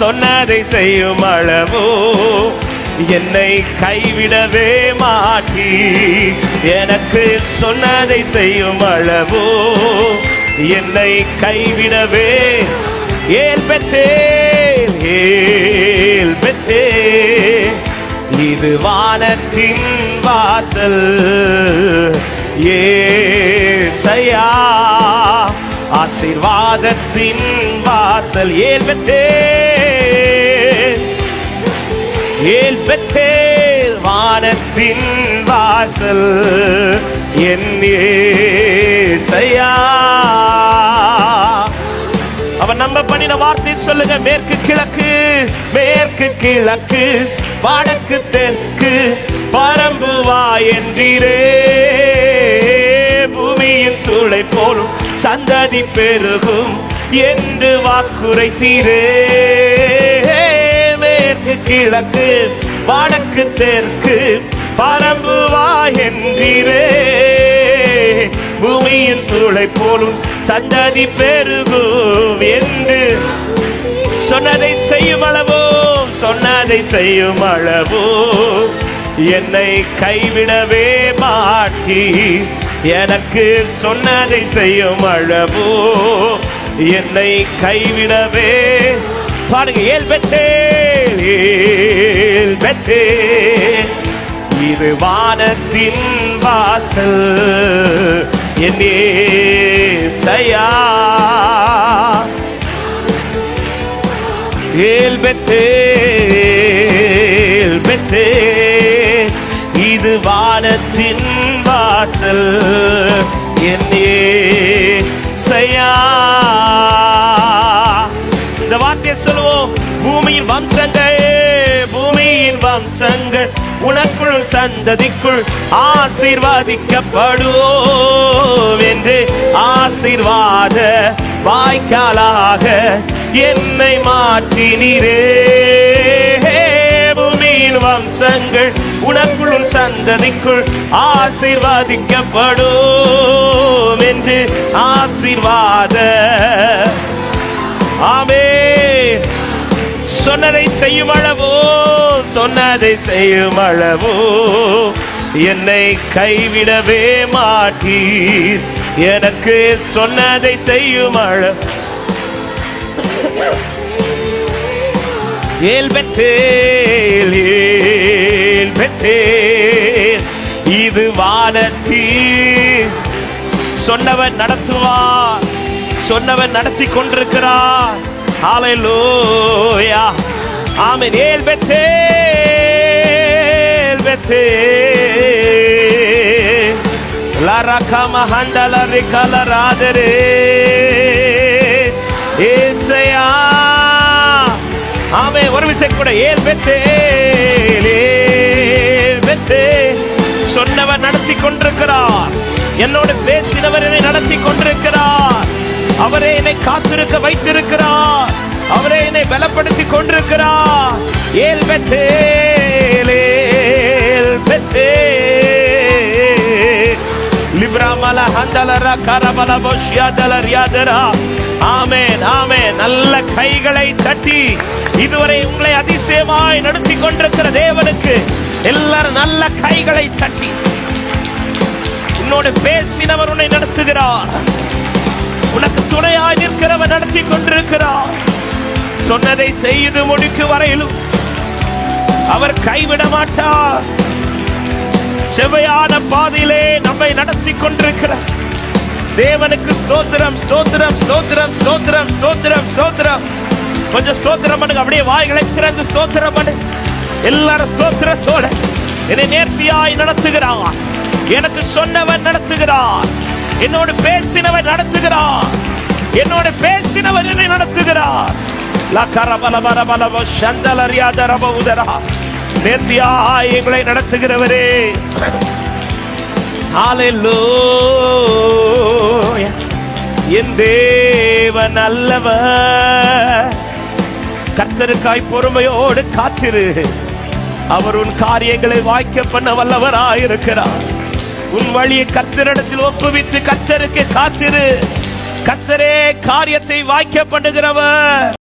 சொன்னதை செய்யும் அளவோ என்னை கைவிடவே மாட்டி. எனக்கு சொன்னதை செய்யும் அளவோ என்னை கைவிடவே. ஏல் பெத்தேல் ஏல் பெத்தேல் இது வானத்தின் வாசல். ஏசையா ஆசீர்வாதத்தின் வாசல். ஏல் பெத்தேல் ஏல் பெத்தேல் வானத்தின் வாசல் என் ஏசையா. அவன் நம்ப பண்ணின வார்த்தை சொல்லுங்க. மேற்கு கிழக்கு மேற்கு கிழக்கு வடக்கு தெற்கு பரம்புவா என்றீரே. பூமியின் துளை போலும் சந்ததி பெருகும் என்று வாக்குரைத்தீரே. மேற்கு கிழக்கு வடக்கு தெற்கு பரம்புவா என்றீரே. பூமியின் துளை போலும் சந்ததி பெருகும் என்று சொன்னதை செய்யும் அளவோ சொன்னதை செய்யும் அளவோ என்னை கைவிடவே மாட்டி. எனக்கு சொன்னதை செய்யும் அளவோ என்னை கைவிடவே. பாருங்க. ஏல் பெத்தேல் ஏல் பெத்தேல் இது வானத்தின் வாசல் என் ஏசையா. ஏல் பெத்தேல் பெத்தேல் இது வானத்தின் வாசல் என் ஏசையா. இந்த வார்த்தையை சொல்லுவோம். பூமியின் வம்சங்கள் பூமியின் வம்சங்கள் உனக்குள் சந்ததிக்குள் ஆசீர்வாதிக்கப்படுவோம் என்று ஆசீர்வாத வாய்க்காலாக என்னை மாற்றினீரே. பூமியின் வம்சங்கள் உனக்குள் சந்ததிக்குள் ஆசீர்வாதிக்கப்படும் என்று ஆசீர்வாத. ஆமென். சொன்னதை செய்யும் அளவோ சொன்னதை செய்யும் அளவோ என்னை கைவிடவே மாட்டீர். எனக்கு சொன்னதை செய்யும் அளவு. ஏல் பெத்தேல் ஏல் பெத்தேல் இது வானத்தில் சொன்னவன் நடத்துவார். சொன்னவன் நடத்தி கொண்டிருக்கிறார். ஹல்லேலூயா. ஆமென். ஏல் பெத்தேல் பெத்தேல் லரகா மஹந்தல ரிகல ராதரே. ஏசையா. ஆமென். ஒரு விசை கூட. ஏல் பெத்தேல் ஏல் பெத்தேல் சொன்னவர் நடத்தி கொண்டிருக்கிறார். என்னோடு பேசினவர் என்னை நடத்தி கொண்டிருக்கிறார். அவரே என்னை காத்திருக்க வைத்திருக்கிறார். அவரே என்னை பலப்படுத்தி கொண்டிருக்கிறார். ஏல் பெத்தேல் ஏல் பெத்தேல் லிப்ராமல ஹந்தலரா கரபல போஷியாதல ரியாதரா. ஆமென் ஆமென். நல்ல கைகளை தட்டி இதுவரை உங்களை அதிசயமாய் நடத்தி கொண்டிருக்கிற தேவனுக்கு எல்லாரும் நல்ல கைகளை தட்டி. உன்னோடு பேசினவர் உன்னை நடத்துகிறார். உனக்கு துணையாய் நிற்கிறவர் நடத்தி கொண்டிருக்கிறார். சொன்னதை செய்து முடிக்கு வரையிலும் அவர் கைவிட மாட்டார். செவ்வையான பாதையிலே நம்மை நடத்தி கொண்டிருக்கிறார். தேவனுக்கு ஸ்தோத்திரம் ஸ்தோத்திரம் ஸ்தோத்திரம் ஸ்தோத்திரம் ஸ்தோத்திரம் ஸ்தோத்திரம். கொஞ்சம் ஸ்தோத்திரம் பண்ணுங்க. அப்படியே வாய்களை திறந்து ஸ்தோத்திரம் பண்ணு. எல்லாரும் ஸ்தோத்திரத்தோட என்னை நேர்த்தியாய் நடத்துகிறார். எனக்கு சொன்னவன் நடத்துகிறார். என்னோடு பேசினவன் நடத்துகிறார். என்னோடு பேசினவன் என்னை நடத்துகிறார். நேர்த்தியாய் எங்களை நடத்துகிறவரே. ஹல்லேலூயா. என் தேவன் நல்லவர். கர்த்தருக்காய் பொறுமையோடு காத்திரு. அவர் உன் காரியங்களை வாய்க்க பண்ண வல்லவராயிருக்கிறார். உன் வழியை கர்த்தரிடத்தில் ஒப்புவித்து கர்த்தருக்கு காத்திரு. கர்த்தரே காரியத்தை வாய்க்க பண்ணுகிறவர்.